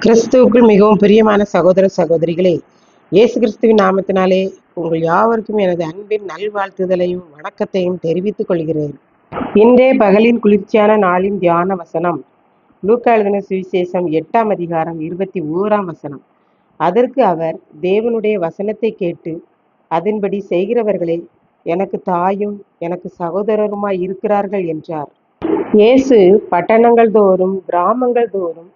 கிறிஸ்துவுக்குள் மிகவும் பிரியமான சகோதர சகோதரிகளே, இயேசு கிறிஸ்துவின் நாமத்தினாலே உங்கள் யாவருக்கும் எனது அன்பின் நல்வாழ்த்துதலையும் வணக்கத்தையும் தெரிவித்துக் கொள்கிறேன். இன்றைய பகலின் குளிர்ச்சியான நாளின் தியான வசனம் லூக்கா எழுதின சுவிசேஷம் 8ஆம் அதிகாரம் 21ஆம் வசனம். அதற்கு அவர், தேவனுடைய வசனத்தை கேட்டு அதன்படி செய்கிறவர்களே எனக்கு தாயும் எனக்கு சகோதரருமாய் இருக்கிறார்கள் என்றார். இயேசு பட்டணங்கள் தோறும் கிராமங்கள் தோறும்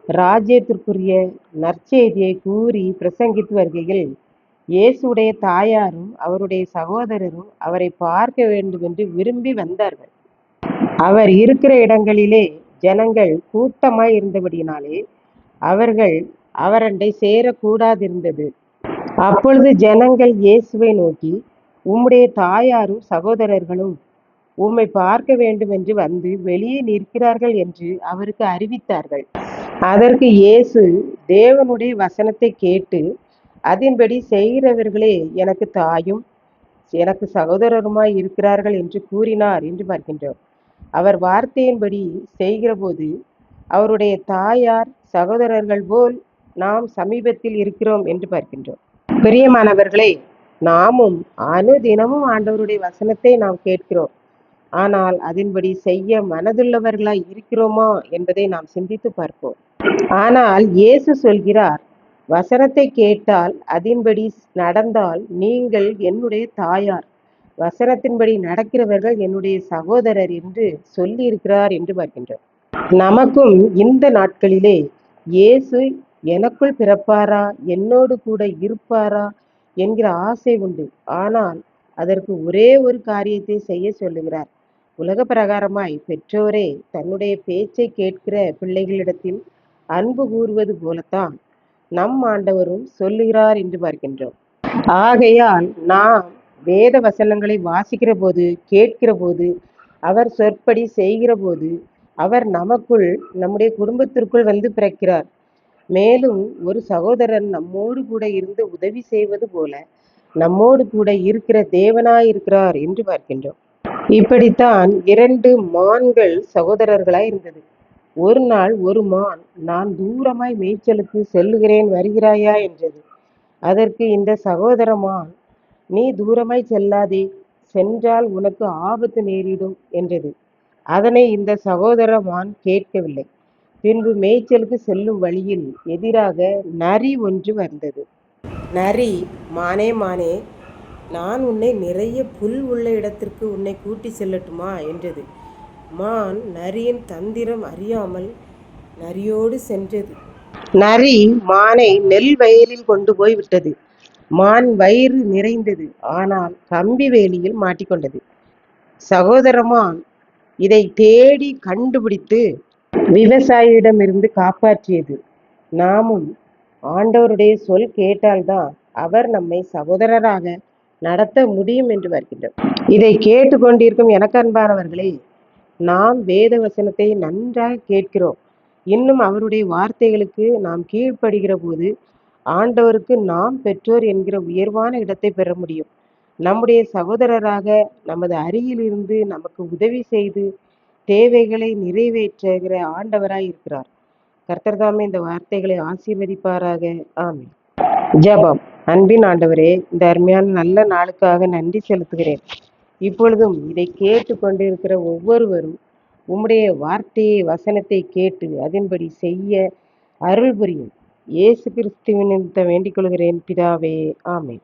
ராஜ்யத்திற்குரிய நற்செய்தியை கூறி பிரசங்கித்து வருகையில், இயேசுடைய தாயாரும் அவருடைய சகோதரரும் அவரை பார்க்க வேண்டும் என்று விரும்பி வந்தார்கள். அவர் இருக்கிற இடங்களிலே ஜனங்கள் கூட்டமாய் இருந்தபடியினாலே அவர்கள் அவரண்டை சேரக்கூடாதிருந்தது. அப்பொழுது ஜனங்கள் இயேசுவை நோக்கி, உம்முடைய தாயாரும் சகோதரர்களும் உம்மை பார்க்க வேண்டும் என்று வந்து வெளியே நிற்கிறார்கள் என்று அவருக்கு அறிவித்தார்கள். அதற்கு இயேசு, தேவனுடைய வசனத்தை கேட்டு அதன்படி செய்கிறவர்களே எனக்கு தாயும் எனக்கு சகோதரருமாய் இருக்கிறார்கள் என்று கூறினார் என்று பார்க்கின்றோம். அவர் வார்த்தையின்படி செய்கிறபோது அவருடைய தாயார் சகோதரர்கள் போல் நாம் சமீபத்தில் இருக்கிறோம் என்று பார்க்கின்றோம். பிரியமானவர்களே, நாமும் அனுதினமும் ஆண்டவருடைய வசனத்தை நாம் கேட்கிறோம். ஆனால் அதன்படி செய்ய மனதுள்ளவர்களாய் இருக்கிறோமா என்பதை நாம் சிந்தித்து பார்ப்போம். ஆனால் இயேசு சொல்கிறார், வசனத்தை கேட்டால் அதன்படி நடந்தால் நீங்கள் என்னுடைய தாயார், வசனத்தின்படி நடக்கிறவர்கள் என்னுடைய சகோதரர் என்று சொல்லி இருக்கிறார் என்று பார்க்கின்றோம். நமக்கும் இந்த நாட்களிலே இயேசு எனக்குள் பிறப்பாரா, என்னோடு கூட இருப்பாரா என்கிற ஆசை உண்டு. ஆனால் அதற்கு ஒரே ஒரு காரியத்தை செய்ய சொல்லுகிறார். உலக பிரகாரமாய் பெற்றோரே தன்னுடைய பேச்சை கேட்கிற பிள்ளைகளிடத்தில் அன்பு கூறுவது போலத்தான் நம் ஆண்டவரும் சொல்லுகிறார் என்று பார்க்கின்றோம். ஆகையால் நாம் வேத வசனங்களை வாசிக்கிற போது, கேட்கிற போது, அவர் சொற்படி செய்கிற போது அவர் நமக்குள், நம்முடைய குடும்பத்திற்குள் வந்து பிறக்கிறார். மேலும் ஒரு சகோதரன் நம்மோடு கூட இருந்து உதவி செய்வது போல நம்மோடு கூட இருக்கிற தேவனாயிருக்கிறார் என்று பார்க்கின்றோம். இப்படித்தான் 2 மான்கள் சகோதரர்களாய் இருந்தது. ஒரு நாள் ஒரு மான், நான் தூரமாய் மேய்ச்சலுக்கு செல்லுகிறேன், வருகிறாயா என்றது. அதற்கு இந்த சகோதர மான், நீ தூரமாய் செல்லாதே, சென்றால் உனக்கு ஆபத்து நேரிடும் என்றது. அதனை இந்த சகோதர மான் கேட்கவில்லை. பின்பு மேய்ச்சலுக்கு செல்லும் வழியில் எதிராக நரி ஒன்று வந்தது. நரி, மானே மானே, நான் உன்னை நிறைய புல் உள்ள இடத்திற்கு உன்னை கூட்டி செல்லட்டுமா என்றது. மான் நரியின் தந்திரம் அறியாமல் நரியோடு சென்றது. நரி மானை நெல் வயலில் கொண்டு போய் விட்டது. மான் வயிறு நிறைந்தது, ஆனால் கம்பி வேலியில் மாட்டிக்கொண்டது. சகோதர மான் இதை தேடி கண்டுபிடித்து விவசாயியிடமிருந்து காப்பாற்றியது. நாமும் ஆண்டவருடைய சொல் கேட்டால்தான் அவர் நம்மை சகோதரராக நடத்த முடியும் என்று பார்க்கின்றோம். இதை கேட்டுக்கொண்டிருக்கும் எனக்கு அன்பானவர்களே, நாம் வேத வசனத்தை நன்றாக கேட்கிறோம். இன்னும் அவருடைய வார்த்தைகளுக்கு நாம் கீழ்ப்படுகிற போது ஆண்டவருக்கு நாம் பெற்றோர் என்கிற உயர்வான இடத்தை பெற முடியும். நம்முடைய சகோதரராக நமது அருகில் இருந்து நமக்கு உதவி செய்து தேவைகளை நிறைவேற்றுகிற ஆண்டவராய் இருக்கிறார். கர்த்தர் தாமே இந்த வார்த்தைகளை ஆசீர்வதிப்பாராக. ஆமென். ஜெபம். அன்பின் ஆண்டவரே, இந்த அருமையான நல்ல நாளுக்காக நன்றி செலுத்துகிறேன். இப்பொழுதும் இதை கேட்டு கொண்டிருக்கிற ஒவ்வொருவரும் உம்முடைய வார்த்தையை, வசனத்தை கேட்டு அதன்படி செய்ய அருள் புரியும். இயேசு கிறிஸ்துவின் வேண்டிக் கொள்கிறேன் பிதாவே. ஆமென்.